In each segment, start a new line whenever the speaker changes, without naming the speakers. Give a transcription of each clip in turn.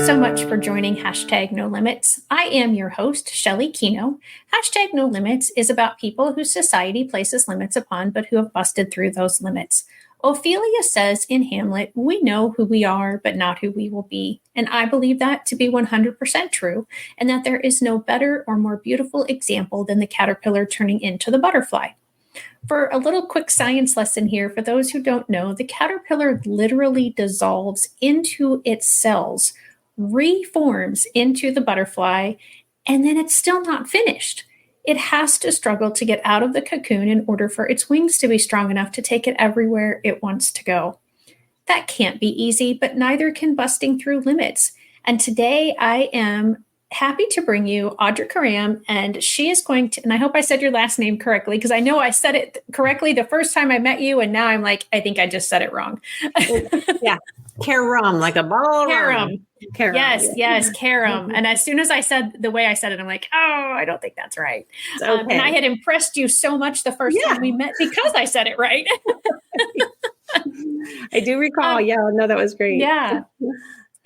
so much for joining Hashtag No Limits. I am your host, Shelley Keno. Hashtag No Limits is about people whose society places limits upon, but who have busted through those limits. Ophelia says in Hamlet, we know who we are, but not who we will be. And I believe that to be 100% true, and that there is no better or more beautiful example than the caterpillar turning into the butterfly. For a little quick science lesson here, for those who don't know, the caterpillar literally dissolves into its cells, reforms into the butterfly, and then it's still not finished. It has to struggle to get out of the cocoon in order for its wings to be strong enough to take it everywhere it wants to go. That can't be easy, but neither can busting through limits. And today I am happy to bring you Audra Karam, and she is going to, and I hope I said your last name correctly, because I know I said it correctly the first time I met you, and now I'm like, I think I just said it wrong.
Yeah, Karam, like a ball.
Karam. Yes, Karam. And as soon as I said the way I said it, I'm like, oh, I don't think that's right. Okay. And I had impressed you so much the first time we met because I said it right.
I do recall. No, that was great.
Yeah.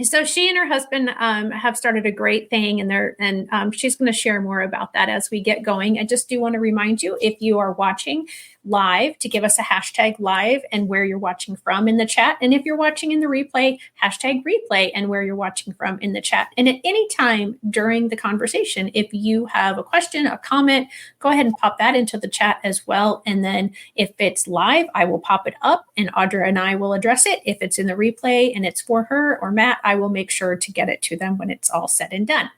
So she and her husband have started a great thing, and she's going to share more about that as we get going. I just do want to remind you, if you are watching live, to give us a hashtag live and where you're watching from in the chat. And if you're watching in the replay, hashtag replay and where you're watching from in the chat. And at any time during the conversation, if you have a question, a comment, go ahead and pop that into the chat as well. And then if it's live, I will pop it up and Audra and I will address it. If it's in the replay and it's for her or Matt, I will make sure to get it to them when it's all said and done.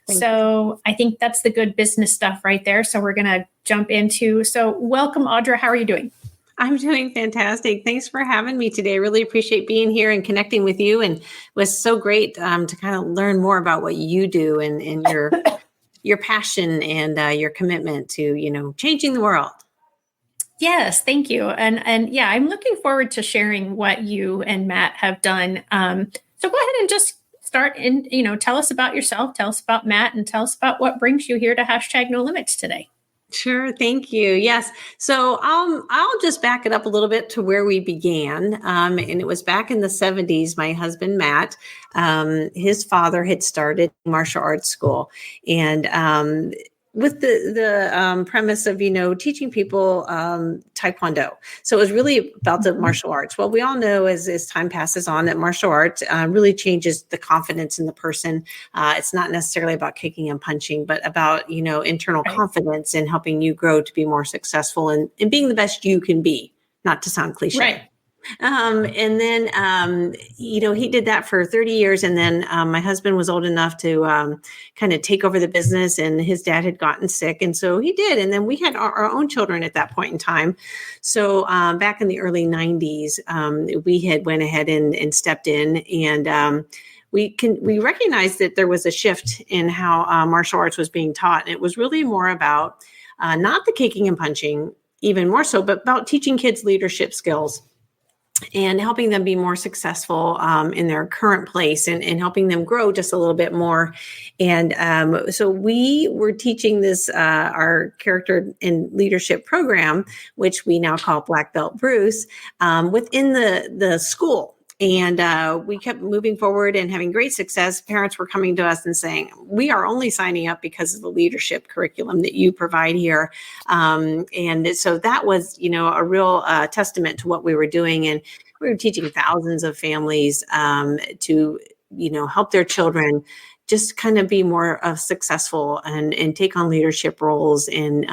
So I think that's the good business stuff right there. So we're going to jump into, so welcome, Audra. How are you doing?
I'm doing fantastic. Thanks for having me today. I really appreciate being here and connecting with you. And it was so great to kind of learn more about what you do and your passion and your commitment to, changing the world.
Yes, thank you. And yeah, I'm looking forward to sharing what you and Matt have done. So go ahead and just start and, tell us about yourself, tell us about Matt, and tell us about what brings you here to hashtag No Limits today.
Sure. Thank you. Yes. So I'll just back it up a little bit to where we began. And it was back in the 70s, my husband, Matt, his father had started martial arts school, and with the premise of, teaching people Taekwondo. So it was really about the martial arts. Well, we all know as time passes on that martial arts really changes the confidence in the person. It's not necessarily about kicking and punching, but about, internal confidence and helping you grow to be more successful and being the best you can be, not to sound cliche.
Right.
And then, he did that for 30 years. And then my husband was old enough to kind of take over the business, and his dad had gotten sick. And so he did. And then we had our own children at that point in time. So back in the early 90s, we had went ahead and stepped in, and we recognized that there was a shift in how martial arts was being taught. And it was really more about not the kicking and punching, even more so, but about teaching kids leadership skills and helping them be more successful in their current place, and helping them grow just a little bit more. And so we were teaching this, our character and leadership program, which we now call Black Belt Bruce, within the school. And we kept moving forward and having great success. Parents were coming to us and saying, we are only signing up because of the leadership curriculum that you provide here. And so that was, a real testament to what we were doing. And we were teaching thousands of families to, help their children just kind of be more successful and take on leadership roles and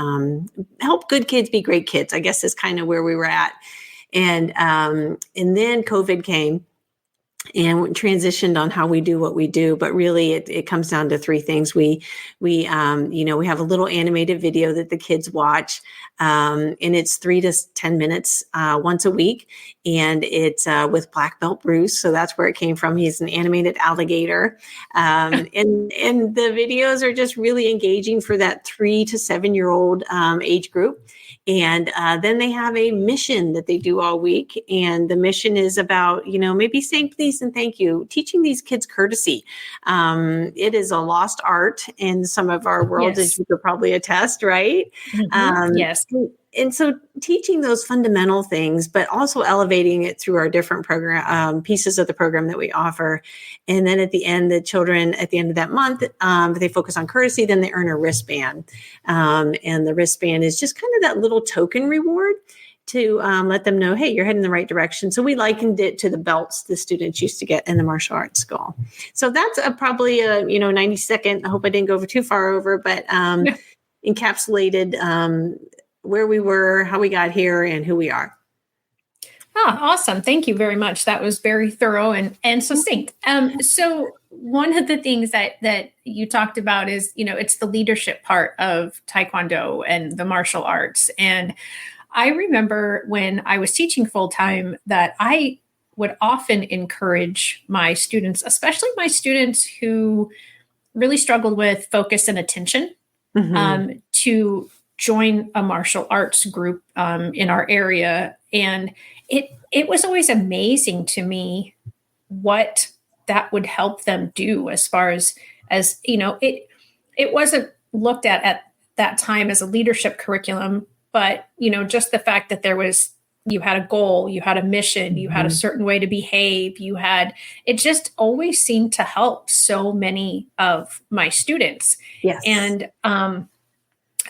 help good kids be great kids, I guess is kind of where we were at. And then COVID came and transitioned on how we do what we do. But really, it comes down to three things. We have a little animated video that the kids watch, and it's 3 to 10 minutes once a week. And it's with Black Belt Bruce. So that's where it came from. He's an animated alligator. And the videos are just really engaging for that 3 to 7-year-old age group. And then they have a mission that they do all week. And the mission is about, maybe saying please please and thank you. Teaching these kids courtesy. It is a lost art in some of our worlds, as you could probably attest, right?
Yes.
And so teaching those fundamental things, but also elevating it through our different program pieces of the program that we offer. And then at the end, the children at the end of that month, they focus on courtesy, then they earn a wristband. And the wristband is just kind of that little token reward to let them know, hey, you're heading in the right direction. So we likened it to the belts the students used to get in the martial arts school. So that's probably a 90-second. I hope I didn't go too far over, but encapsulated where we were, how we got here, and who we are.
Awesome. Thank you very much. That was very thorough and succinct. So one of the things that you talked about is, it's the leadership part of Taekwondo and the martial arts. And I remember when I was teaching full-time that I would often encourage my students, especially my students who really struggled with focus and attention, to join a martial arts group in our area. And it was always amazing to me what that would help them do as far as it wasn't looked at that time as a leadership curriculum, but just the fact that you had a goal, you had a mission, you had a certain way to behave, it just always seemed to help so many of my students.
Yes.
And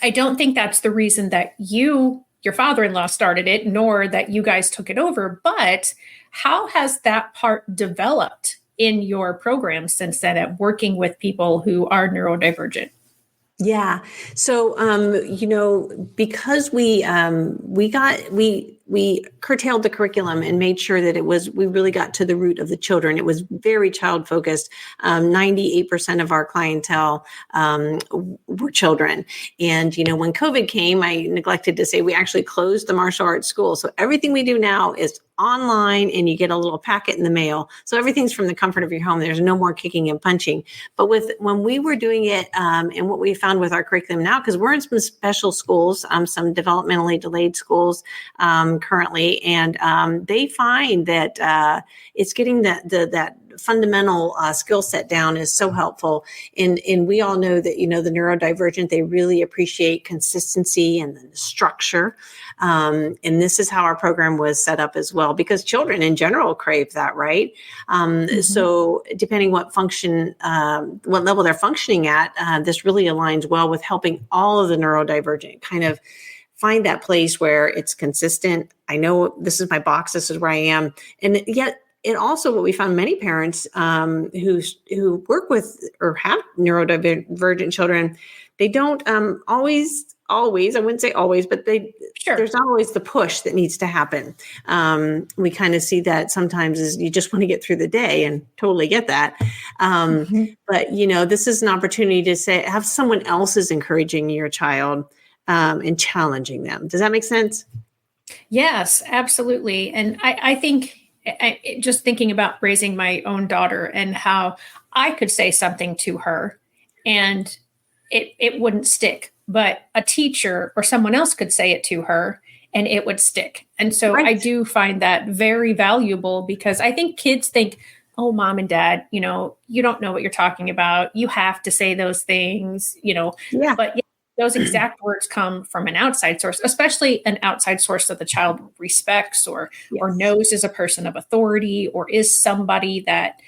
I don't think that's the reason that your father-in-law started it, nor that you guys took it over, but how has that part developed in your program since then at working with people who are neurodivergent?
Yeah. So, because we curtailed the curriculum and made sure that we really got to the root of the children. It was very child focused. 98% of our clientele were children. And, when COVID came, I neglected to say we actually closed the martial arts school. So everything we do now is online, and you get a little packet in the mail. So everything's from the comfort of your home. There's no more kicking and punching. But when we were doing it, and what we found with our curriculum now, because we're in some special schools, some developmentally delayed schools currently, and they find that it's getting that fundamental skill set down is so helpful. And we all know that, the neurodivergent, they really appreciate consistency and the structure. And this is how our program was set up as well, because children in general crave that, right? So depending what level they're functioning at, this really aligns well with helping all of the neurodivergent kind of find that place where it's consistent. I know this is my box, this is where I am. And yet, it also, what we found, many parents who work with or have neurodivergent children, they don't always, I wouldn't say always, but there's not always the push that needs to happen. We kind of see that sometimes is you just want to get through the day, and totally get that. But, this is an opportunity to have someone else is encouraging your child and challenging them. Does that make sense?
Yes, absolutely. And I think just thinking about raising my own daughter and how I could say something to her and it wouldn't stick, but a teacher or someone else could say it to her and it would stick. And so I do find that very valuable, because I think kids think, oh, mom and dad, you don't know what you're talking about. You have to say those things, but those exact words come from an outside source, especially an outside source that the child respects or knows is a person of authority or is somebody that,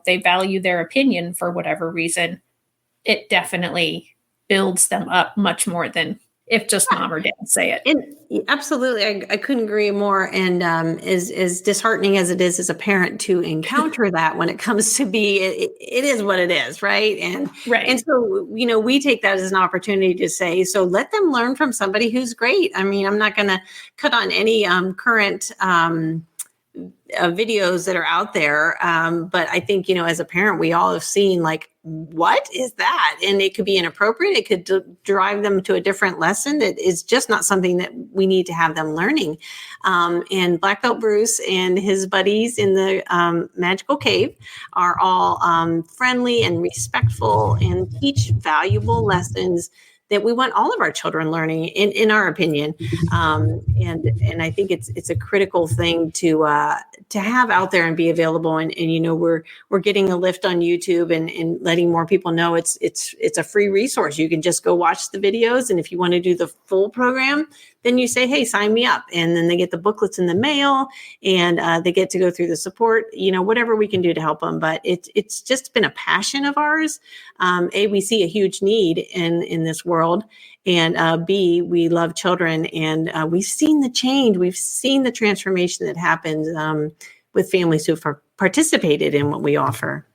they value their opinion for whatever reason. It definitely builds them up much more than if just mom or dad say it.
And absolutely. I couldn't agree more. And as disheartening as it is as a parent to encounter that when it comes to it is what it is. Right. And so, we take that as an opportunity to say, so let them learn from somebody who's great. I mean, I'm not going to cut on any current videos that are out there. But I think, as a parent, we all have seen what is that? And it could be inappropriate. It could drive them to a different lesson that is just not something that we need to have them learning. And Black Belt Bruce and his buddies in the magical cave are all friendly and respectful and teach valuable lessons that we want all of our children learning, in our opinion. And I think it's a critical thing to have out there and be available. And we're getting a lift on YouTube and letting more people know it's a free resource. You can just go watch the videos, and if you want to do the full program, then you say, hey, sign me up. And then they get the booklets in the mail, and they get to go through the support, whatever we can do to help them. But it's just been a passion of ours. We see a huge need in this world. And B, we love children, and we've seen the change. We've seen the transformation that happens with families who've participated in what we offer.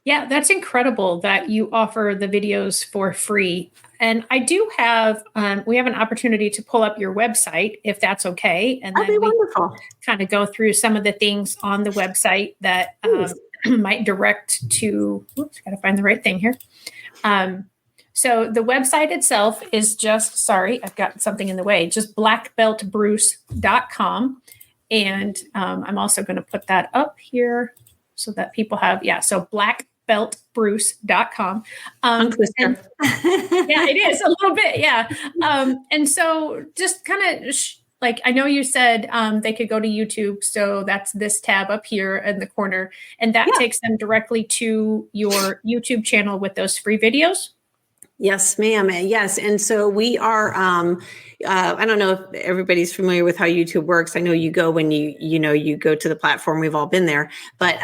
Yeah, that's incredible that you offer the videos for free. And I do have, we have an opportunity to pull up your website, if that's okay. And
That'd be wonderful.
Kind of go through some of the things on the website that might direct to, oops, got to find the right thing here. So the website itself is just, sorry, I've got something in the way, just blackbeltbruce.com. And I'm also going to put that up here so that people have, so blackbeltbruce.com. Yeah, it is a little bit. Yeah. And so just kind of like, I know you said they could go to YouTube. So that's this tab up here in the corner. And that takes them directly to your YouTube channel with those free videos.
Yes, ma'am. Yes. And so we are, I don't know if everybody's familiar with how YouTube works. I know you go when you go to the platform, we've all been there, but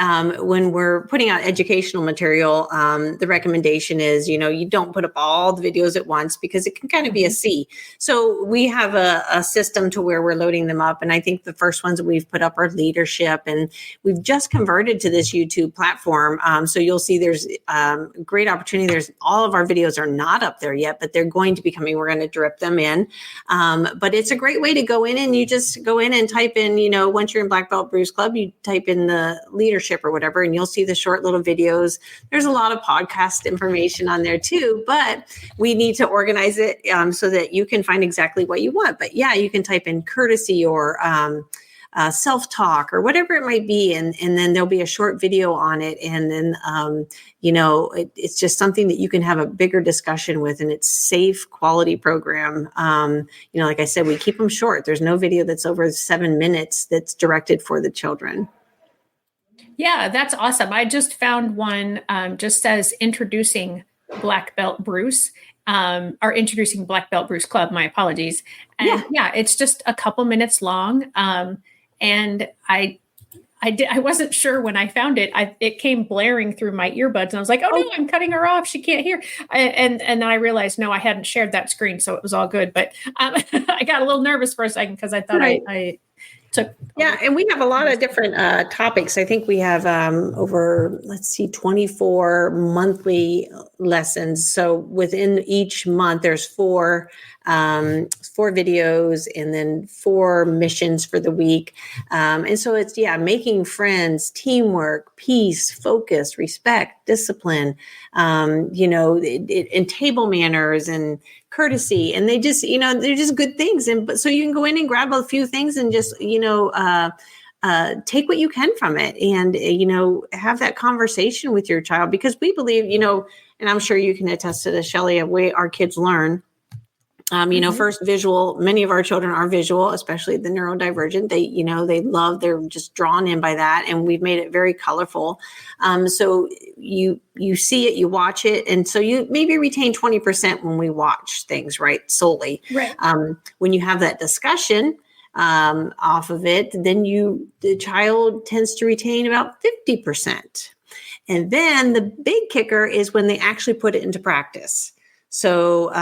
when we're putting out educational material, the recommendation is, you don't put up all the videos at once because it can kind of be a sea. So we have a system to where we're loading them up. And I think the first ones that we've put up are leadership, and we've just converted to this YouTube platform. So you'll see there's great opportunity. There's all of our videos are not up there yet, but they're going to be coming. We're going to drip them in. But it's a great way to go in, and you just go in and type in, once you're in Black Belt Bruce Club, you type in the leadership or whatever, and you'll see the short little videos. There's a lot of podcast information on there too, but we need to organize it so that you can find exactly what you want. But yeah, you can type in courtesy or self-talk or whatever it might be. And then there'll be a short video on it. And then, it's just something that you can have a bigger discussion with, and it's safe, quality program. Like I said, we keep them short. There's no video that's over 7 minutes that's directed for the children.
Yeah, that's awesome. I just found one, just says introducing Black Belt Bruce. Or introducing Black Belt Bruce Club, my apologies. And it's just a couple minutes long. And I wasn't sure when I found it. It came blaring through my earbuds, and I was like, "Oh no, I'm cutting her off. She can't hear." And then I realized, no, I hadn't shared that screen, so it was all good. But I got a little nervous for a second because I thought I took.
Yeah, and we have a lot of different topics. I think we have over 24 monthly lessons. So within each month, there's four videos and then 4 missions for the week. And so it's, making friends, teamwork, peace, focus, respect, discipline, and table manners and courtesy. And they just, they're just good things. And so you can go in and grab a few things and just, take what you can from it and, have that conversation with your child, because we believe, and I'm sure you can attest to this, Shelley, a way our kids learn. First visual, many of our children are visual, especially the neurodivergent. They're just drawn in by that. And we've made it very colorful. So you see it, you watch it. And so you maybe retain 20% when we watch things, right? Solely.
Right.
When you have that discussion off of it, then the child tends to retain about 50%. And then the big kicker is when they actually put it into practice. So,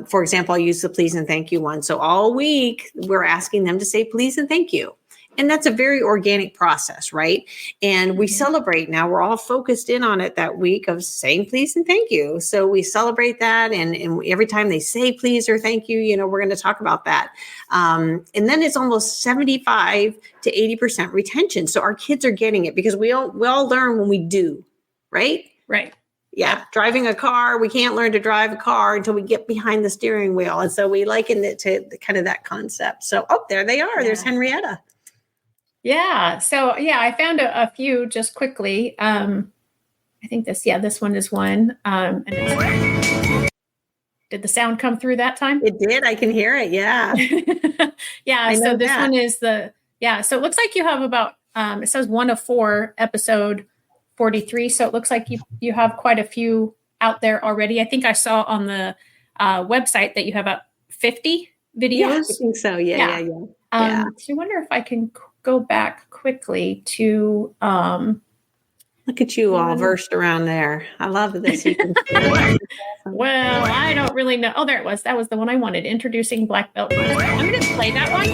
for example, I'll use the please and thank you one. So all week we're asking them to say please and thank you. And that's a very organic process, right? And we celebrate now. We're all focused in on it that week of saying please and thank you. So we celebrate that. And every time they say please or thank you, we're going to talk about that. And then it's almost 75 to 80% retention. So our kids are getting it because we all learn when we do, right?
Right.
Yeah. Driving a car, we can't learn to drive a car until we get behind the steering wheel. And so we liken it to kind of that concept. So, there they are. Yeah. There's Henrietta.
Yeah. So, I found a few just quickly. I think this one is one. And Did the sound come through that time?
It did. I can hear it. Yeah.
Yeah. So this one is so it looks like you have about, it says 1 of 4, episode 43. So it looks like you have quite a few out there already. I think I saw on the website that you have about 50 videos.
Yeah, I think so. Yeah.
So I wonder if I can go back quickly to,
look at you all versed around there. I love this.
Well, I don't really know. Oh, there it was. That was the one I wanted. Introducing Black Belt. I'm going to play that one.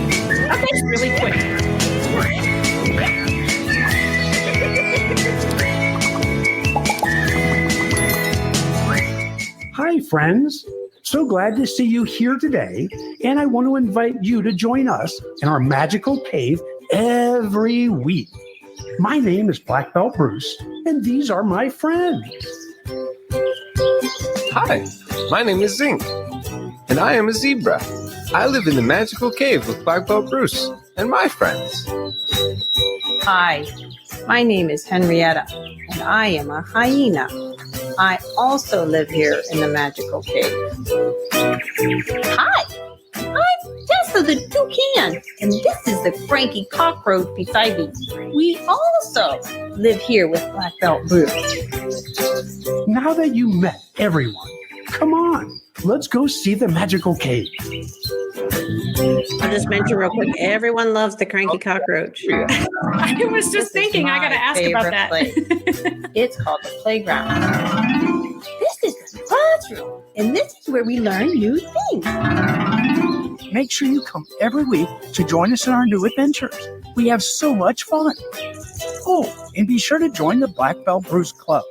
Okay, really quick.
Hi, friends. So glad to see you here today. And I want to invite you to join us in our magical cave every week. My name is Black Belt Bruce, and these are my friends.
Hi, my name is Zinc, and I am a zebra. I live in the magical cave with Black Belt Bruce and my friends.
Hi, my name is Henrietta, and I am a hyena. I also live here in the magical cave. Hi, I'm Tessa the toucan, and this is the cranky cockroach beside me. We also live here with Black Belt Bruce.
Now that you met everyone, come on, let's go see the magical cave.
I'll just mention real quick, everyone loves the cranky cockroach.
I was just thinking, I got to ask about that.
It's called the playground. This is the classroom, and this is where we learn new things.
Make sure you come every week to join us in our new adventures. We have so much fun. Oh, and be sure to join the Black Belt Bruce Club.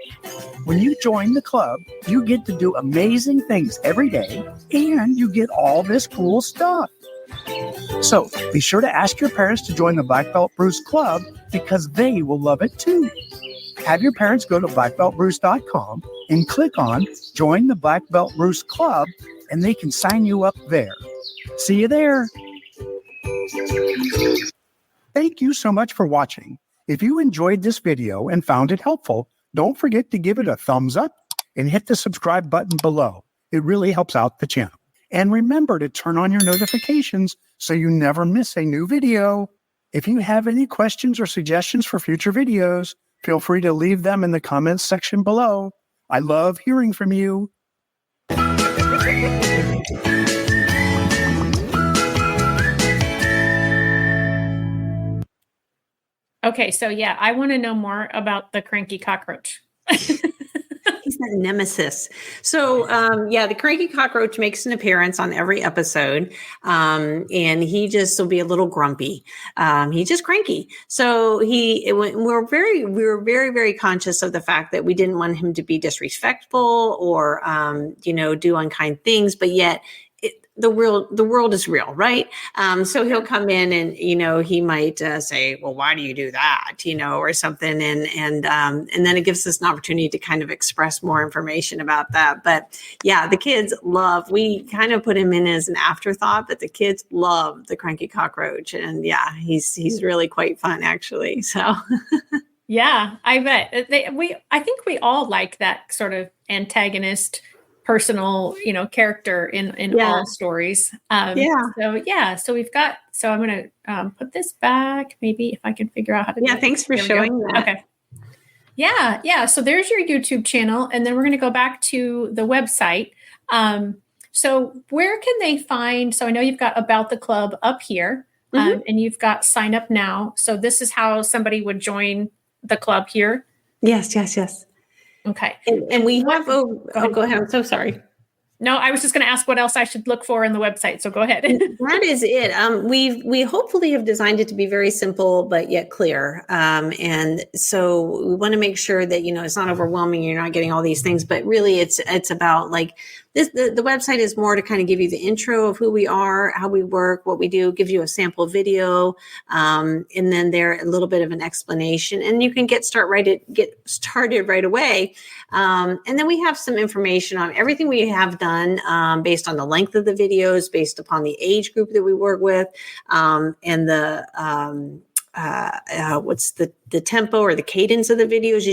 When you join the club, you get to do amazing things every day, and you get all this cool stuff. So be sure to ask your parents to join the Black Belt Bruce Club because they will love it too. Have your parents go to blackbeltbruce.com and click on Join the Black Belt Bruce Club, and they can sign you up there. See you there. Thank you so much for watching. If you enjoyed this video and found it helpful, don't forget to give it a thumbs up and hit the subscribe button below. It really helps out the channel. And remember to turn on your notifications so you never miss a new video. If you have any questions or suggestions for future videos, feel free to leave them in the comments section below. I love hearing from you.
Okay, so yeah, I want to know more about the cranky cockroach.
He's that nemesis. So, the cranky cockroach makes an appearance on every episode, and he just will be a little grumpy. He's just cranky. So we were very, very conscious of the fact that we didn't want him to be disrespectful or, do unkind things, but yet the world is real, right? So he'll come in and, he might say, well, why do you do that? Or something. And then it gives us an opportunity to kind of express more information about that. But yeah, the kids we kind of put him in as an afterthought, but the kids love the cranky cockroach. And yeah, he's really quite fun actually. So
yeah, I bet I think we all like that sort of antagonist personal, character in all stories. So we've got, so I'm going to put this back, maybe if I can figure out how to do it.
Thanks for showing that.
Okay. Yeah. So there's your YouTube channel. And then we're going to go back to the website. So where can they find, so I know you've got About the Club up here, and you've got Sign Up Now. So this is how somebody would join the club here.
Yes.
Okay.
And we have, go ahead. I'm so sorry.
No, I was just going to ask what else I should look for in the website. So go ahead.
That is it. We hopefully have designed it to be very simple, but yet clear. And so we want to make sure that, it's not overwhelming. You're not getting all these things, but really it's about like this, the website is more to kind of give you the intro of who we are, how we work, what we do, gives you a sample video. And then there a little bit of an explanation, and you can get started right away. And then we have some information on everything we have done, based on the length of the videos, based upon the age group that we work with, and the what's the the tempo or the cadence of the videos,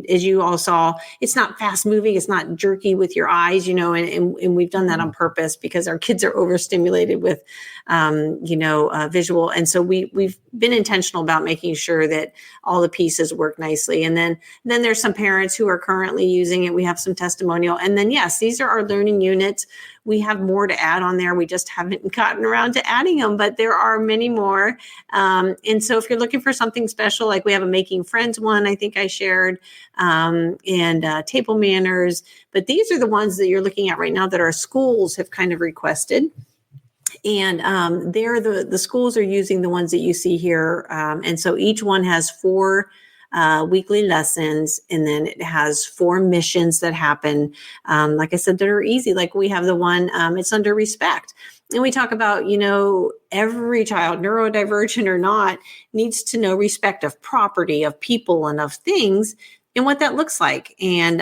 as you all saw, it's not fast moving, it's not jerky with your eyes, and we've done that on purpose because our kids are overstimulated with, visual. And so we've been intentional about making sure that all the pieces work nicely. And then there's some parents who are currently using it. We have some testimonial. And then, yes, these are our learning units. We have more to add on there. We just haven't gotten around to adding them, but there are many more. And so if you're looking for something special, like we have a Making Friends one, I think I shared, and table manners, but these are the ones that you're looking at right now that our schools have kind of requested. And they're the schools are using the ones that you see here. And so each one has 4 weekly lessons, and then it has 4 missions that happen. Like I said, that are easy. Like we have the one, it's under respect. And we talk about, every child, neurodivergent or not, needs to know respect of property, of people, and of things, and what that looks like. And,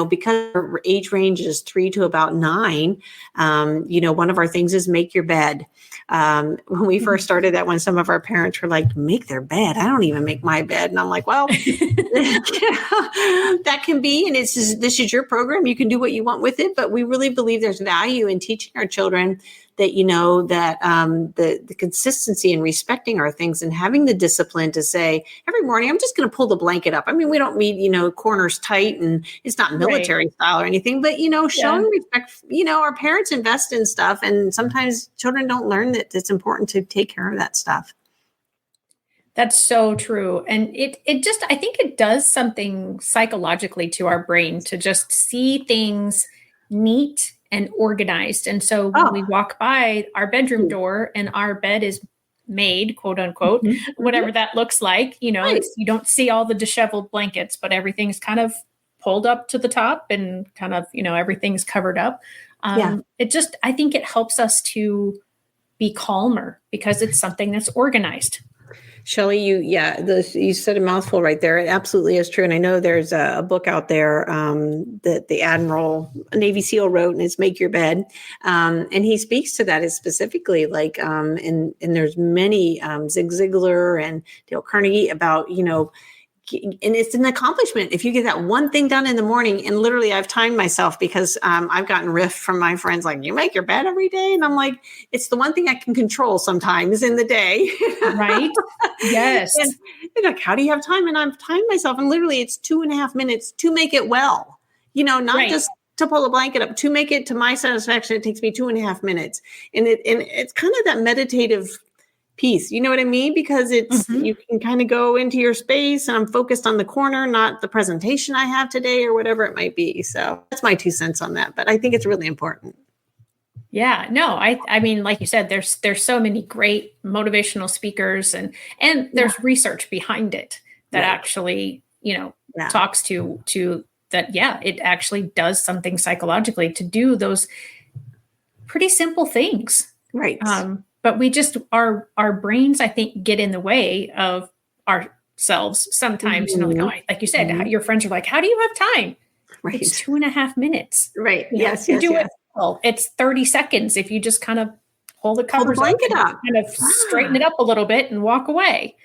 because our age range is 3 to about 9, one of our things is make your bed. When we first started that one, some of our parents were like, make their bed. I don't even make my bed. And I'm like, well, that can be, and this is your program. You can do what you want with it. But we really believe there's value in teaching our children that, the consistency in respecting our things and having the discipline to say every morning, I'm just going to pull the blanket up. I mean, we don't meet, corners tight, and it's not military style or anything, but, showing respect, our parents invest in stuff, and sometimes children don't learn that it's important to take care of that stuff.
That's so true. And it just, I think it does something psychologically to our brain to just see things neat and organized. And so when we walk by our bedroom door and our bed is made, quote unquote, whatever that looks like, you don't see all the disheveled blankets, but everything's kind of pulled up to the top and kind of, everything's covered up. It just, I think it helps us to be calmer because it's something that's organized.
Shelley, you said a mouthful right there. It absolutely is true. And I know there's a book out there that the Admiral, a Navy SEAL, wrote, and it's Make Your Bed. And he speaks to that as specifically, like, and there's many, Zig Ziglar and Dale Carnegie about, and it's an accomplishment if you get that one thing done in the morning. And literally, I've timed myself because I've gotten riff from my friends like, you make your bed every day? And I'm like, it's the one thing I can control sometimes in the day.
Right. Yes.
And like, how do you have time? And I've timed myself, and literally it's 2.5 minutes to make it well, not just to pull a blanket up, to make it to my satisfaction. It takes me 2.5 minutes. And it's kind of that meditative piece. You know what I mean? Because it's, you can kind of go into your space, and I'm focused on the corner, not the presentation I have today or whatever it might be. So that's my 2 cents on that, but I think it's really important.
Yeah, no, I mean, like you said, there's so many great motivational speakers, and there's research behind it that actually, talks to that. Yeah, it actually does something psychologically to do those pretty simple things.
Right.
But we just, our brains, I think, get in the way of ourselves sometimes. Like you said, your friends are like, how do you have time?
Right.
It's 2.5 minutes.
Right. Yes.
You do it. Well, it's 30 seconds if you just kind of pull the covers
blanket
up, kind of straighten it up a little bit and walk away.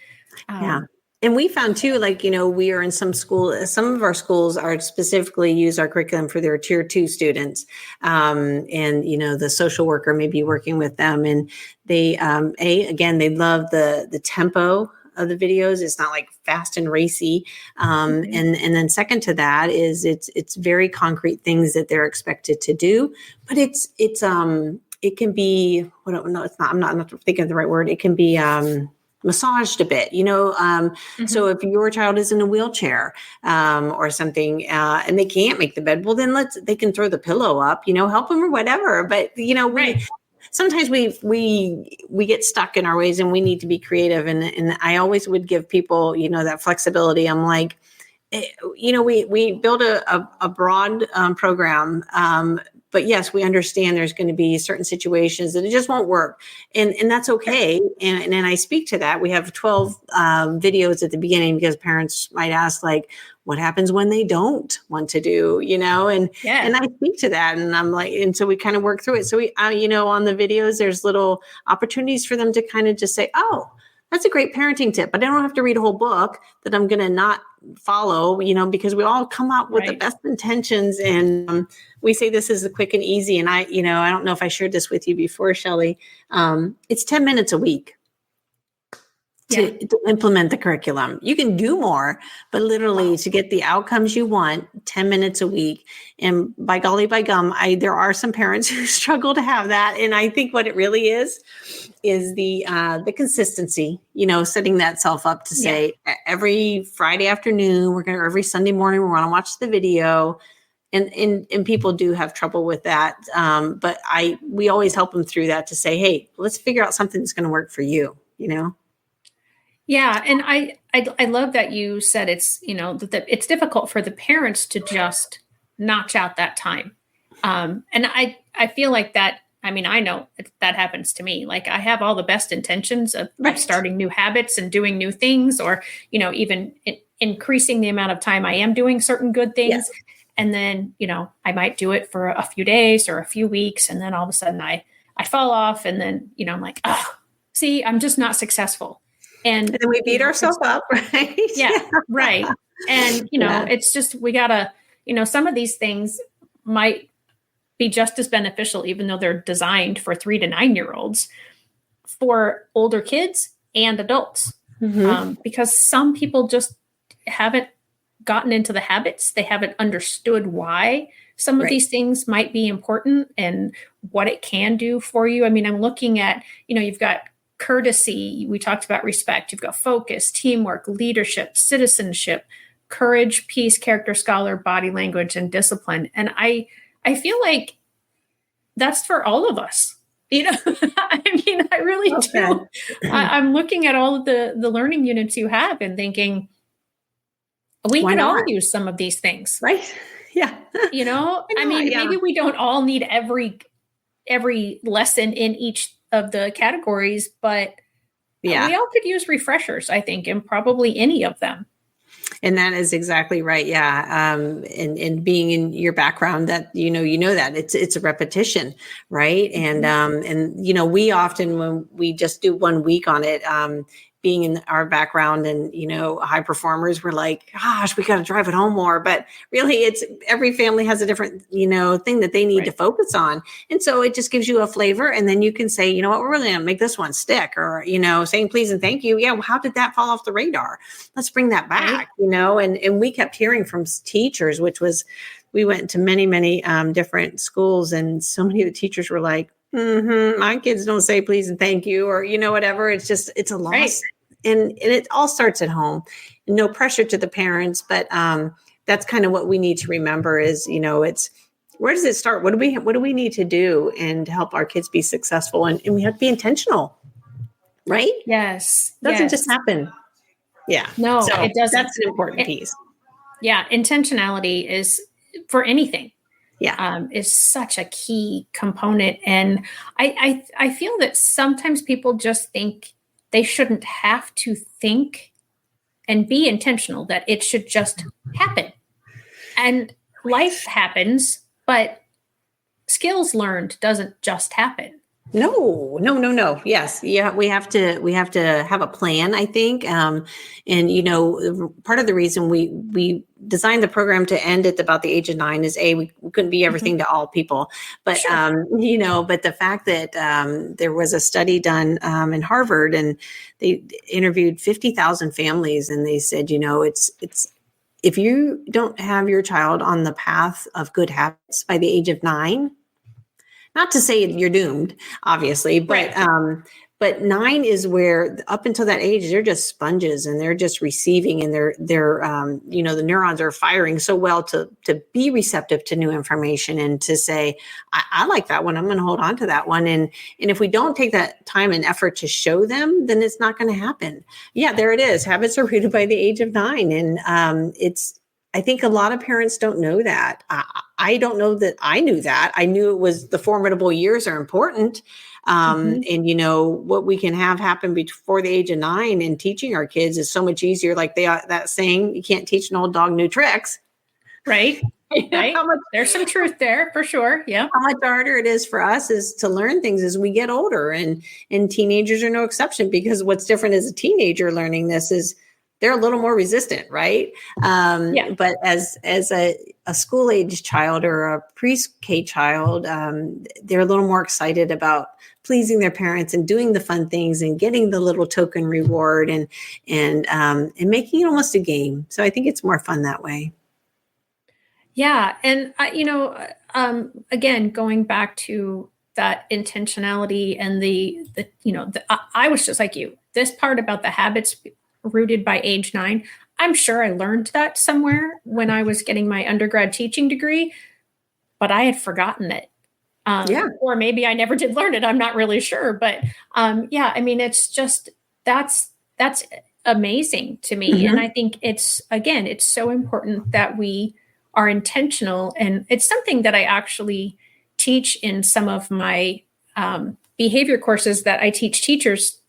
And we found too, like, we are in some of our schools are specifically use our curriculum for their tier 2 students. And, the social worker may be working with them, and they, they love the tempo of the videos. It's not like fast and racy. And then second to that is it's very concrete things that they're expected to do, but it can be, no, it's not, I'm not thinking of the right word. It can be, massaged a bit, so if your child is in a wheelchair, or something, and they can't make the bed, well, then they can throw the pillow up, help them or whatever. But, sometimes we get stuck in our ways, and we need to be creative. And I always would give people, that flexibility. I'm like, we build a broad program, but yes, we understand there's going to be certain situations that it just won't work. And that's okay. And I speak to that. We have 12 videos at the beginning, because parents might ask, like, what happens when they don't want to do, and I speak to that, and I'm like, and so we kind of work through it. So we, on the videos, there's little opportunities for them to kind of just say, oh, that's a great parenting tip, but I don't have to read a whole book that I'm going to not follow, because we all come out with the best intentions, and we say this is a quick and easy. And I don't know if I shared this with you before, Shelley. It's 10 minutes a week to implement the curriculum. You can do more, but literally to get the outcomes you want, 10 minutes a week. And by golly, by gum, there are some parents who struggle to have that. And I think what it really is the consistency, setting that self up to say every Friday afternoon, every Sunday morning, we're going to watch the video. And people do have trouble with that. But we always help them through that to say, hey, let's figure out something that's going to work for you,
Yeah. And I love that you said it's, that it's difficult for the parents to just notch out that time. And I feel like that, I know that happens to me. Like I have all the best intentions of starting new habits and doing new things, or, even increasing the amount of time I am doing certain good things. Yes. And then, I might do it for a few days or a few weeks. And then all of a sudden I fall off, and then, I'm like, oh, see, I'm just not successful. And
then we beat ourselves up, right?
Yeah, right. And, it's just, we gotta, some of these things might be just as beneficial, even though they're designed for 3 to 9-year-olds, for older kids and adults. Mm-hmm. Because some people just haven't gotten into the habits. They haven't understood why some of these things might be important and what it can do for you. I'm looking at, you've got courtesy. We talked about respect. You've got focus, teamwork, leadership, citizenship, courage, peace, character, scholar, body language, and discipline. And I feel like that's for all of us. I really do. I'm looking at all of the learning units you have and thinking, we can all use some of these things.
Right. Yeah.
Maybe we don't all need every lesson in each of the categories, but we all could use refreshers, I think, and probably any of them.
And that is exactly right. Yeah. And being in your background that, that it's a repetition. Right. Mm-hmm. And we often, when we just do 1 week on it, being in our background and, high performers, we're like, gosh, we got to drive it home more. But really it's every family has a different, thing that they need to focus on. And so it just gives you a flavor. And then you can say, you know what, we're really going to make this one stick, or, saying please and thank you. Yeah. Well, how did that fall off the radar? Let's bring that back, and we kept hearing from teachers, we went to many, many different schools, and so many of the teachers were like, my kids don't say please and thank you, or, whatever. It's a loss. Right. And it all starts at home. No pressure to the parents, but that's kind of what we need to remember is, it's where does it start? What do we need to do and help our kids be successful? And we have to be intentional, right?
Yes.
It doesn't just happen. Yeah.
No, it doesn't.
That's an important piece.
Yeah. Intentionality is for anything.
Yeah.
Is such a key component. And I feel that sometimes people just think they shouldn't have to think and be intentional, that it should just happen. And life happens, but skills learned doesn't just happen.
No. Yes. Yeah. We have to have a plan, I think. And, part of the reason we designed the program to end at about the age of 9 is we couldn't be everything to all people, but, but the fact that, there was a study done, in Harvard, and they interviewed 50,000 families, and they said, it's, if you don't have your child on the path of good habits by the age of 9, not to say you're doomed, obviously, but but 9 is where up until that age they're just sponges, and they're just receiving, and they're the neurons are firing so well to be receptive to new information, and to say I like that one, I'm going to hold on to that one, and if we don't take that time and effort to show them, then it's not going to happen. Yeah, there it is. Habits are rooted by the age of 9, and I think a lot of parents don't know that. I don't know that I knew that. I knew it was the formidable years are important. And, what we can have happen before the age of 9 and teaching our kids is so much easier. Like that saying, you can't teach an old dog new tricks.
Right. Right? There's some truth there for sure. Yeah.
How much harder it is for us is to learn things as we get older, and teenagers are no exception, because what's different as a teenager learning this is they're a little more resistant, right? But as a school age child or a pre-K child, they're a little more excited about pleasing their parents and doing the fun things and getting the little token reward and making it almost a game. So I think it's more fun that way.
Yeah. And, again, going back to that intentionality and I was just like you, this part about the habits rooted by age 9, I'm sure I learned that somewhere when I was getting my undergrad teaching degree, but I had forgotten it. Or maybe I never did learn it. I'm not really sure. But it's just, that's amazing to me.
Mm-hmm.
And I think it's so important that we are intentional. And it's something that I actually teach in some of my behavior courses that I teach teachers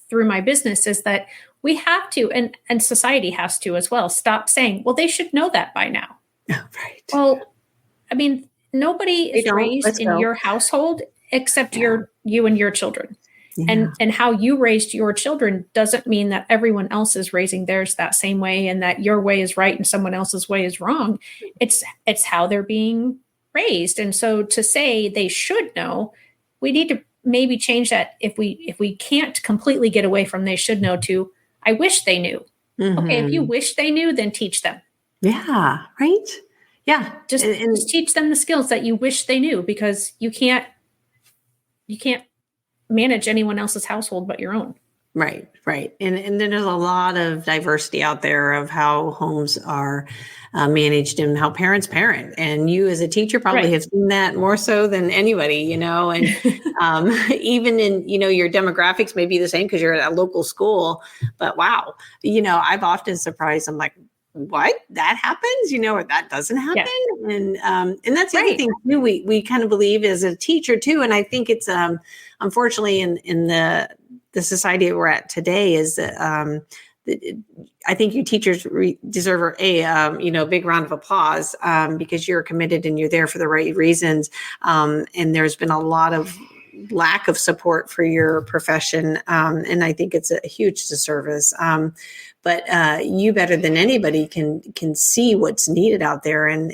through my business, is that we have to, and society has to as well, stop saying, well, they should know that by now.
Oh, right.
Well, nobody is raised in your household except you and your children. Yeah. And how you raised your children doesn't mean that everyone else is raising theirs that same way and that your way is right and someone else's way is wrong. It's how they're being raised. And so to say they should know, we need to maybe change that if we can't completely get away from they should know to I wish they knew. Mm-hmm. Okay, if you wish they knew, then teach them.
Yeah, right? Yeah.
Just teach them the skills that you wish they knew, because you can't manage anyone else's household but your own.
Right. And then there's a lot of diversity out there of how homes are managed and how parents parent. And you as a teacher probably have seen that more so than anybody, and even in, your demographics may be the same because you're at a local school, but wow, I've often surprised, I'm like, what, that happens, or that doesn't happen. Yeah. And that's the other thing too, we kind of believe as a teacher too. And I think it's, unfortunately in the society we're at today is that, I think you teachers deserve a big round of applause, because you're committed and you're there for the right reasons. And there's been a lot of lack of support for your profession. And I think it's a huge disservice. But you better than anybody can see what's needed out there and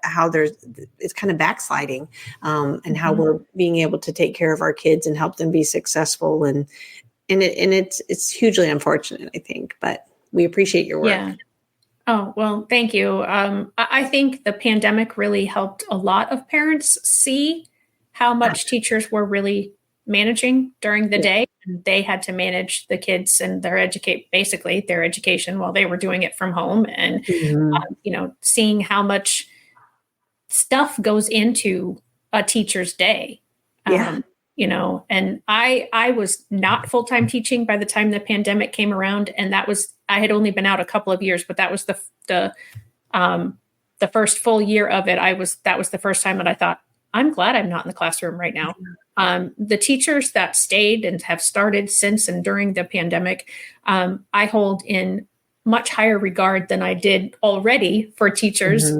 how it's kind of backsliding, and how we're being able to take care of our kids and help them be successful. And it's hugely unfortunate, I think, but we appreciate your work.
Yeah. Oh, well, thank you. I think the pandemic really helped a lot of parents see how much teachers were really managing during the day. They had to manage the kids and their education while they were doing it from home. And, seeing how much stuff goes into a teacher's day. And I was not full-time teaching by the time the pandemic came around. And I had only been out a couple of years, but that was the first full year of it. That was the first time that I thought, I'm glad I'm not in the classroom right now. The teachers that stayed and have started since and during the pandemic, I hold in much higher regard than I did already for teachers.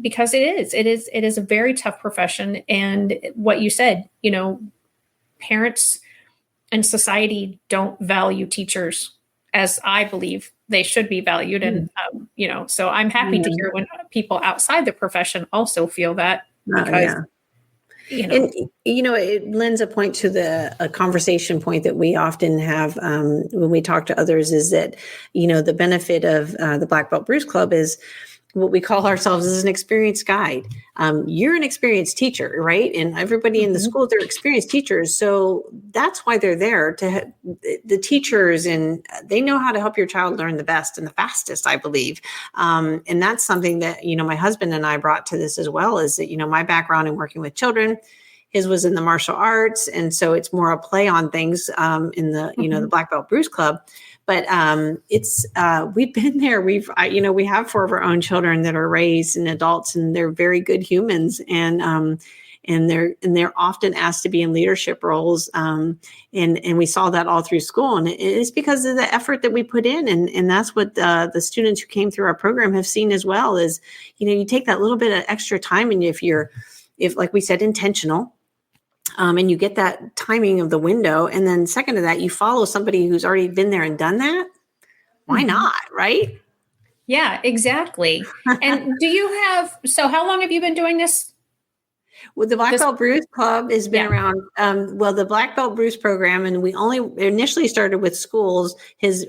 Because it is a very tough profession. And what you said, parents and society don't value teachers as I believe they should be valued. And, so I'm happy to hear when people outside the profession also feel that. Because,
And, it lends a point to a conversation point that we often have when we talk to others is that, the benefit of the Black Belt Bruce Club is what we call ourselves as an experienced guide. You're an experienced teacher, right? And everybody in the school, they're experienced teachers. So that's why they're there the teachers, and they know how to help your child learn the best and the fastest, I believe. And that's something that, my husband and I brought to this as well, is that, my background in working with children, his was in the martial arts. And so it's more a play on things in the, the Black Belt Bruce Club. But it's we've been there. We have 4 of our own children that are raised and adults, and they're very good humans. And and they're often asked to be in leadership roles. And we saw that all through school, and it's because of the effort that we put in. And that's what the students who came through our program have seen as well, is, you take that little bit of extra time, and if like we said, intentional, and you get that timing of the window, and then second to that, you follow somebody who's already been there and done that. Why not? Right?
Yeah, exactly. And so how long have you been doing this?
Well, the Black Belt Bruce Club has been around. The Black Belt Bruce program, and we only initially started with schools.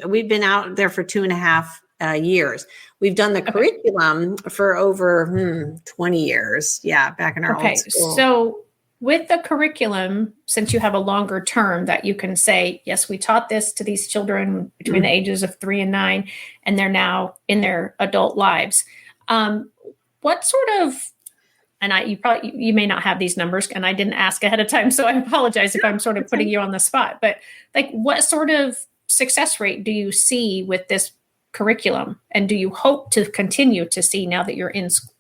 We've been out there for 2.5 years. We've done the curriculum for over 20 years. Yeah, back in our old school.
So with the curriculum, since you have a longer term that you can say, yes, we taught this to these children between the ages of 3 and 9, and they're now in their adult lives. What sort of, and you may not have these numbers, and I didn't ask ahead of time, so I apologize if I'm sort of putting you on the spot, but like, what sort of success rate do you see with this curriculum? And do you hope to continue to see now that you're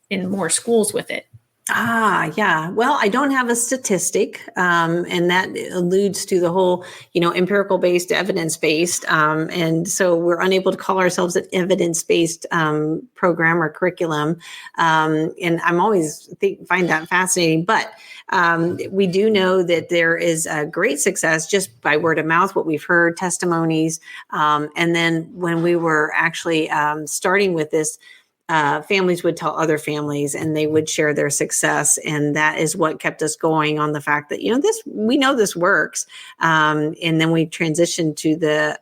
in more schools with it?
Yeah. Well, I don't have a statistic, and that alludes to the whole, empirical-based, evidence-based. And so we're unable to call ourselves an evidence-based program or curriculum. And I'm always find that fascinating. But we do know that there is a great success just by word of mouth, what we've heard, testimonies. And then when we were actually starting with this, families would tell other families, and they would share their success. And that is what kept us going on the fact that, we know this works. And then we transitioned to the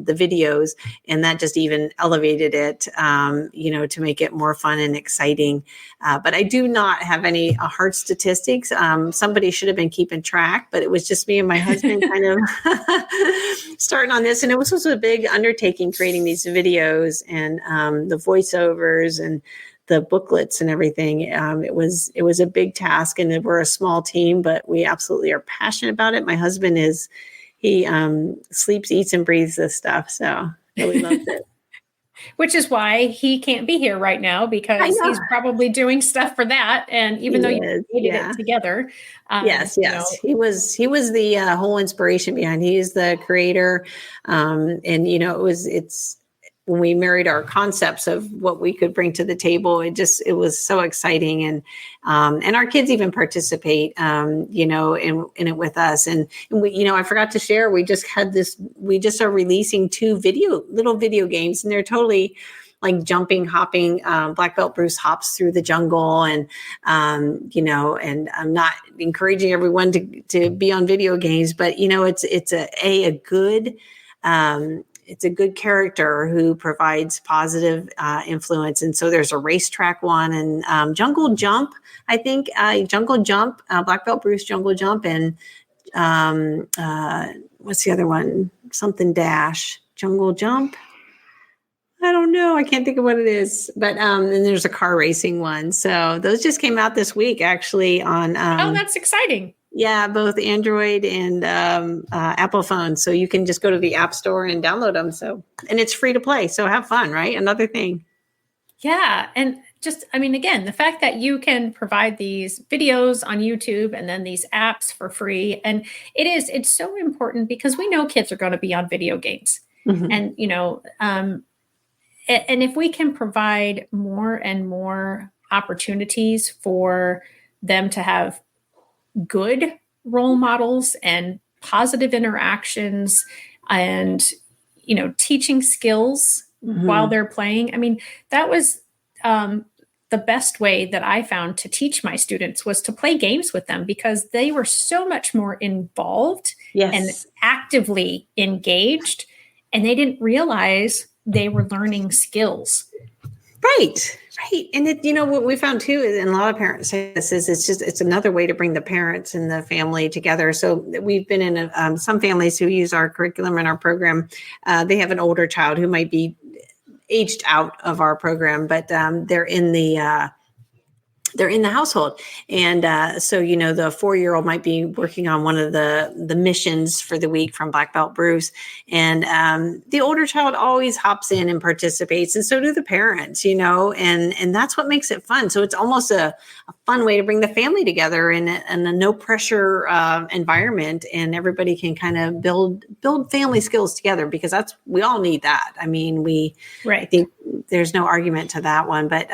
videos, and that just even elevated it, to make it more fun and exciting. But I do not have any hard statistics. Somebody should have been keeping track, but it was just me and my husband kind of starting on this. And it was also a big undertaking creating these videos and the voiceovers and the booklets and everything. It was a big task, and we're a small team, but we absolutely are passionate about it. My husband he sleeps, eats, and breathes this stuff. So really loves it.
Which is why he can't be here right now, because he's probably doing stuff for that. And even though you created it together.
Yes. He was the whole inspiration behind. He is the creator. And it's when we married our concepts of what we could bring to the table, it was so exciting. And our kids even participate, in it with us. And we, I forgot to share, we just are releasing 2 little video games, and they're totally like jumping, hopping. Black Belt Bruce hops through the jungle, and, and I'm not encouraging everyone to be on video games, but it's a good character who provides positive influence. And so there's a racetrack one, and Jungle Jump, I think, Black Belt Bruce Jungle Jump, and what's the other one? Something Dash, Jungle Jump. I don't know. I can't think of what it is. But and there's a car racing one. So those just came out this week, actually, on.
Oh, that's exciting.
Yeah, both Android and Apple phones. So you can just go to the App Store and download them. And it's free to play. So have fun, right? Another thing.
Yeah. And again, the fact that you can provide these videos on YouTube and then these apps for free. And it's so important, because we know kids are going to be on video games. Mm-hmm. And, and if we can provide more and more opportunities for them to have good role models and positive interactions and, teaching skills while they're playing. That was the best way that I found to teach my students, was to play games with them, because they were so much more involved and actively engaged, and they didn't realize they were learning skills.
Right. And what we found too is, and a lot of parents say this, is it's another way to bring the parents and the family together. So we've been in some families who use our curriculum and our program. They have an older child who might be aged out of our program, but they're in the they're in the household. And so, the 4-year-old might be working on one of the missions for the week from Black Belt Bruce. And the older child always hops in and participates. And so do the parents, and that's what makes it fun. So it's almost a fun way to bring the family together in a no pressure environment. And everybody can kind of build family skills together, because we all need that. I mean, I think there's no argument to that one, but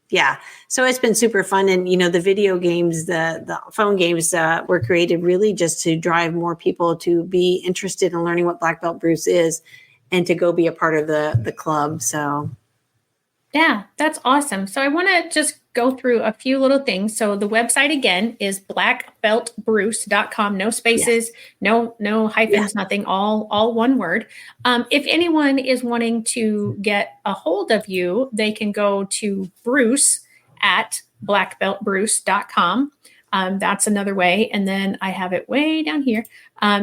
yeah. So it's been super fun. And, the video games, the phone games were created really just to drive more people to be interested in learning what Black Belt Bruce is and to go be a part of the club. So.
Yeah, that's awesome. So I want to just go through a few little things. So the website again is blackbeltbruce.com. No spaces, no hyphens, nothing, all one word. If anyone is wanting to get a hold of you, they can go to Bruce at blackbeltbruce.com. That's another way. And then I have it way down here.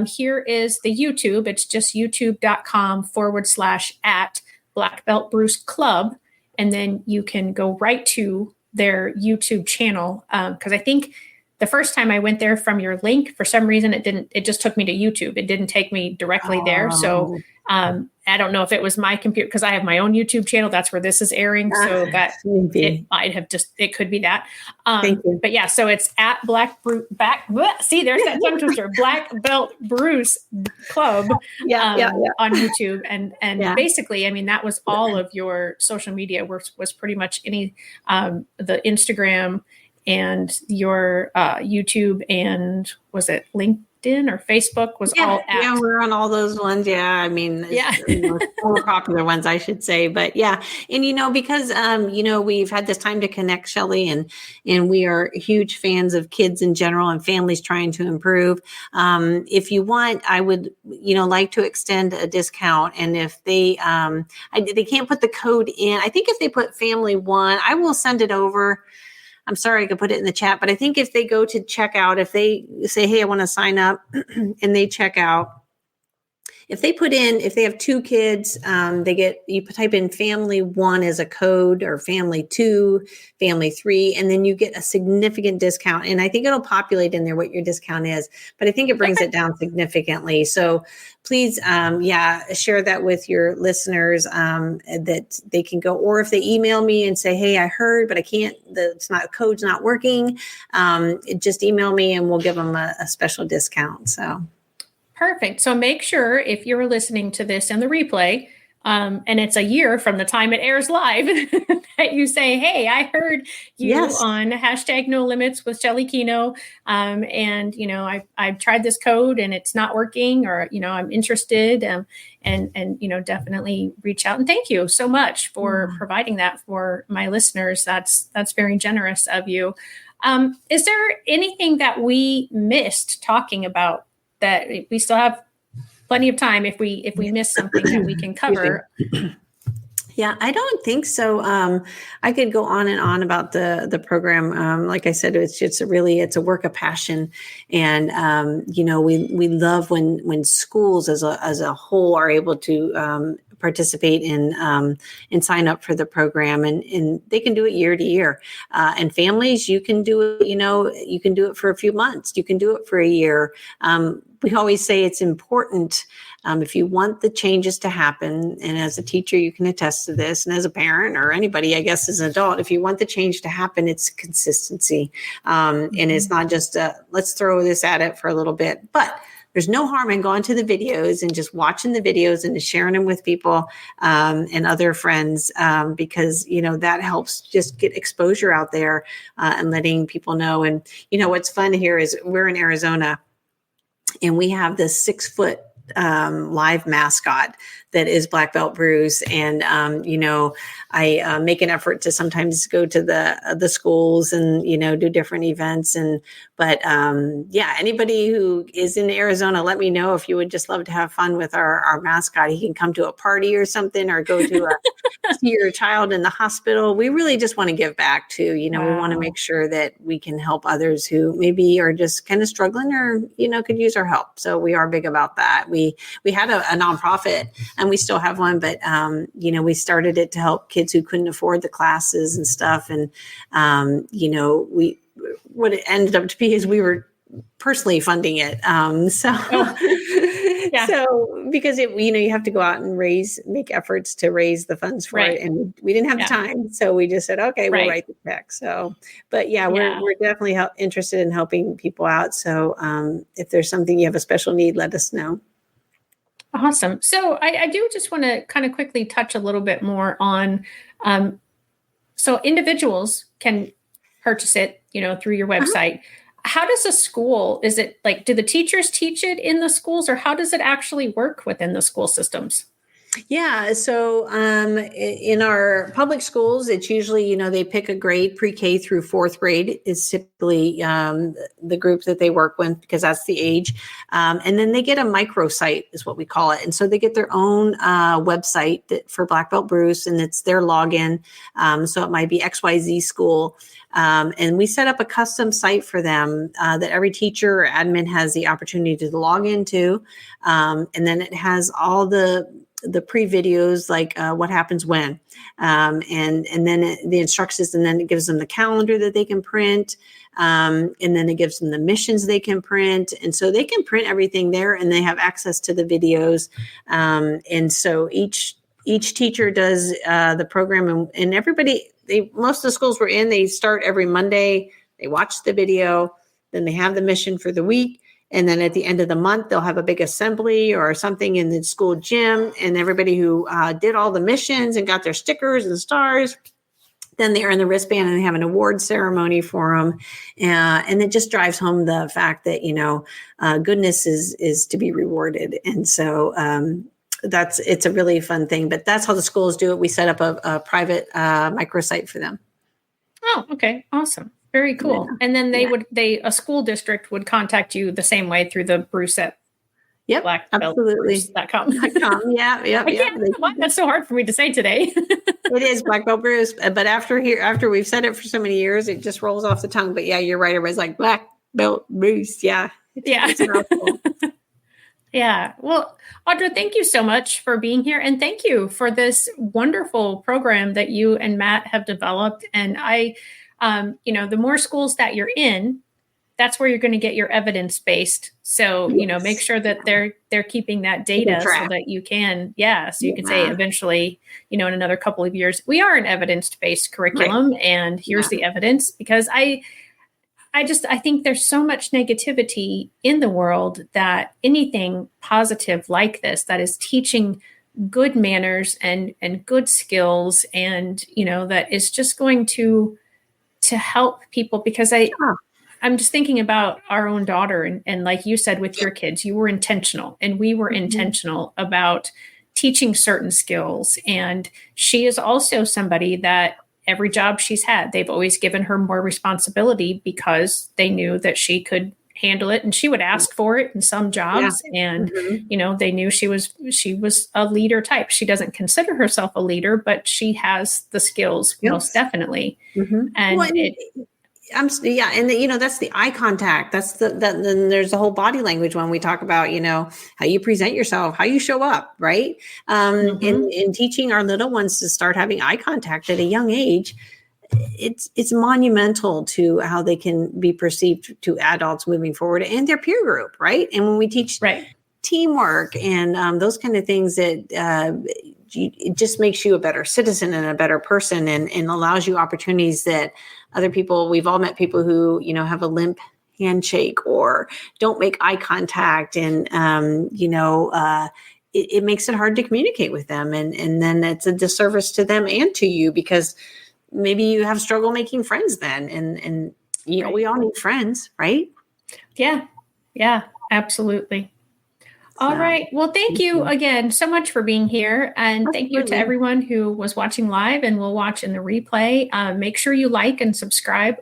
Here is the YouTube. It's just youtube.com/at Black Belt Bruce Club. And then you can go right to their YouTube channel. Because I think the first time I went there from your link, for some reason it just took me to YouTube. It didn't take me directly there. So I don't know if it was my computer, because I have my own YouTube channel. That's where this is airing. So that it might have it could be that.
Thank you.
But yeah, so it's at see, there's that tongue twister, Black Belt Bruce Club on YouTube. And basically, I mean, that was all of your social media was pretty much the Instagram and your YouTube, and was it LinkedIn or Facebook was all at.
Yeah, we're on all those ones. Yeah. I mean, more popular ones, I should say. But yeah. And, because, we've had this time to connect, Shelley, and we are huge fans of kids in general and families trying to improve. If you want, I would, like to extend a discount. And if they can't put the code in, I think if they put family 1, I will send it over. I'm sorry, I could put it in the chat, but I think if they go to checkout, if they say, hey, I want to sign up and they check out, if they have 2 kids, you type in family 1 as a code, or family 2, family 3, and then you get a significant discount. And I think it'll populate in there what your discount is, but I think it brings it down significantly. So please, share that with your listeners, that they can go, or if they email me and say, hey, I heard, but I can't, code's not working. Just email me and we'll give them a special discount. So.
Perfect. So make sure, if you're listening to this in the replay, and it's a year from the time it airs live, that you say, hey, I heard you on #NoLimits with Shelley Kino. And, I've tried this code and it's not working, or, I'm interested, and definitely reach out. And thank you so much for providing that for my listeners. That's very generous of you. Is there anything that we missed talking about that we still have plenty of time if we miss something that we can cover?
Yeah, I don't think so. I could go on and on about the program. Like I said, it's a work of passion, and we love when schools as a whole are able to participate and sign up for the program, and they can do it year to year. And families, you can do it. You can do it for a few months. You can do it for a year. We always say it's important. If you want the changes to happen, and as a teacher, you can attest to this, and as a parent or anybody, I guess, as an adult, if you want the change to happen, it's consistency. And it's not just let's throw this at it for a little bit, but there's no harm in going to the videos and just watching the videos and sharing them with people and other friends, because, that helps just get exposure out there and letting people know. And, what's fun here is we're in Arizona, and we have this 6-foot live mascot that is Black Belt Bruce. And, I make an effort to sometimes go to the schools and, do different events. But anybody who is in Arizona, let me know if you would just love to have fun with our mascot. He can come to a party or something, or go to see your child in the hospital. We really just want to give back too. We want to make sure that we can help others who maybe are just kind of struggling, or, could use our help. So we are big about that. we had a nonprofit, and we still have one, but we started it to help kids who couldn't afford the classes and stuff. And what it ended up to be is we were personally funding it.
Yeah.
So because you have to go out and make efforts to raise the funds for it, and we didn't have the time, so we just said, okay, we'll write the check. So, but we're definitely interested in helping people out. So if there's something you have a special need, let us know.
Awesome. So I do just want to kind of quickly touch a little bit more on, so individuals can purchase it, through your website. How does a school, is it like, do the teachers teach it in the schools, or how does it actually work within the school systems?
Yeah. So in our public schools, it's usually, they pick a grade. Pre-K through fourth grade is typically the group that they work with, because that's the age. And then they get a microsite is what we call it. And so they get their own website for Black Belt Bruce, and it's their login. So it might be XYZ school. And we set up a custom site for them that every teacher or admin has the opportunity to log into. And then it has all the pre-videos, like what happens when, and then the instructions, and then it gives them the calendar that they can print. And then it gives them the missions they can print. And so they can print everything there, and they have access to the videos. And so each teacher does the program, and everybody, most of the schools we're in, they start every Monday, they watch the video, then they have the mission for the week. And then at the end of the month, they'll have a big assembly or something in the school gym. And everybody who did all the missions and got their stickers and stars, then they earn the wristband, and they have an award ceremony for them. And it just drives home the fact that, goodness is to be rewarded. And so it's a really fun thing. But that's how the schools do it. We set up a private microsite for them.
Oh, okay. Awesome. Very cool. Yeah. And then a school district would contact you the same way through the Bruce at blackbeltbruce.com.
Yeah.
That's so hard for me to say today.
It is Black Belt Bruce, but after we've said it for so many years, it just rolls off the tongue. But yeah, you're right. Everybody's like Black Belt Bruce. Yeah. It's a mouthful.
Yeah. Well, Audra, thank you so much for being here. And thank you for this wonderful program that you and Matt have developed. And the more schools that you're in, that's where you're going to get your evidence-based. So, make sure that they're keeping that data so that you can, you can say eventually, in another couple of years, we are an evidence-based curriculum, and here's the evidence. Because I think there's so much negativity in the world that anything positive like this, that is teaching good manners and good skills, and, that is just going to help people. Because I'm just thinking about our own daughter, and like you said with your kids, you were intentional, and we were intentional about teaching certain skills. And she is also somebody that every job she's had, they've always given her more responsibility because they knew that she could handle it, and she would ask for it in some jobs. And, they knew she was a leader type. She doesn't consider herself a leader, but she has the skills, most definitely. And that's the eye contact. Then there's the whole body language when we talk about, how you present yourself, how you show up, right? In teaching our little ones to start having eye contact at a young age, it's monumental to how they can be perceived to adults moving forward and their peer group, right? And when we teach teamwork and those kind of things, that it just makes you a better citizen and a better person, and allows you opportunities that other people, we've all met people who, have a limp handshake or don't make eye contact. And, it makes it hard to communicate with them. And then it's a disservice to them and to you, because maybe you have struggle making friends then. And we all need friends, right? Yeah. Yeah, absolutely. All right. Well, thank you again so much for being here. And thank you to everyone who was watching live and will watch in the replay. Make sure you like and subscribe.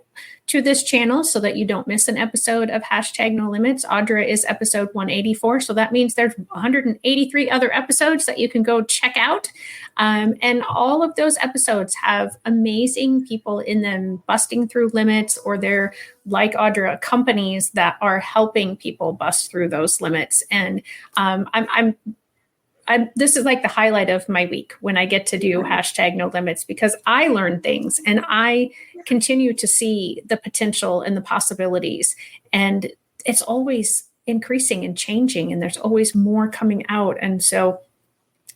to this channel so that you don't miss an episode of Hashtag No Limits. Audra is episode 184. So that means there's 183 other episodes that you can go check out. And all of those episodes have amazing people in them busting through limits, or they're, like Audra, companies that are helping people bust through those limits. And this is like the highlight of my week when I get to do Hashtag No Limits, because I learn things and I continue to see the potential and the possibilities. And it's always increasing and changing, and there's always more coming out. And so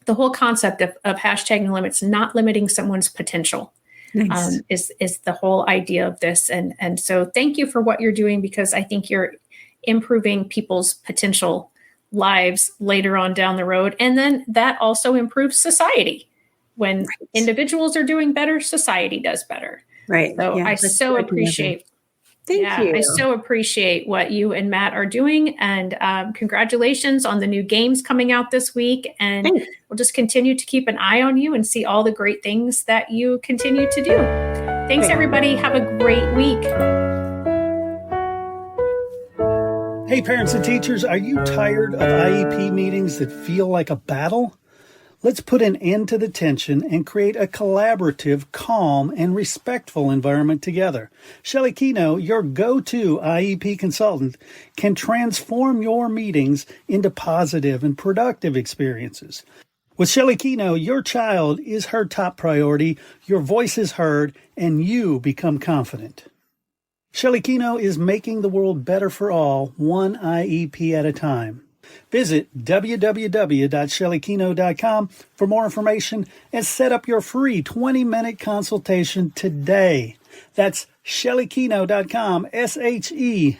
the whole concept of Hashtag No Limits, not limiting someone's potential,
Nice.
is the whole idea of this. And so thank you for what you're doing, because I think you're improving people's potential lives later on down the road. And then that also improves society. When individuals are doing better, society does better.
Right.
So
Yeah,
I
let's
so
work together.
appreciate
Thank you.
I so appreciate what you and Matt are doing. And congratulations on the new games coming out this week. And
Thanks.
we'll just continue to keep an eye on you and see all the great things that you continue to do. Thanks, everybody. Have a great week.
Hey, parents and teachers, are you tired of IEP meetings that feel like a battle? Let's put an end to the tension and create a collaborative, calm, and respectful environment together. Shelley Keno, your go-to IEP consultant, can transform your meetings into positive and productive experiences. With Shelley Keno, your child is her top priority, your voice is heard, and you become confident. Shelley Keno is making the world better for all, one IEP at a time. Visit www.shelleykeno.com for more information and set up your free 20-minute consultation today. That's shelleykeno.com, SHELLEYKENOW.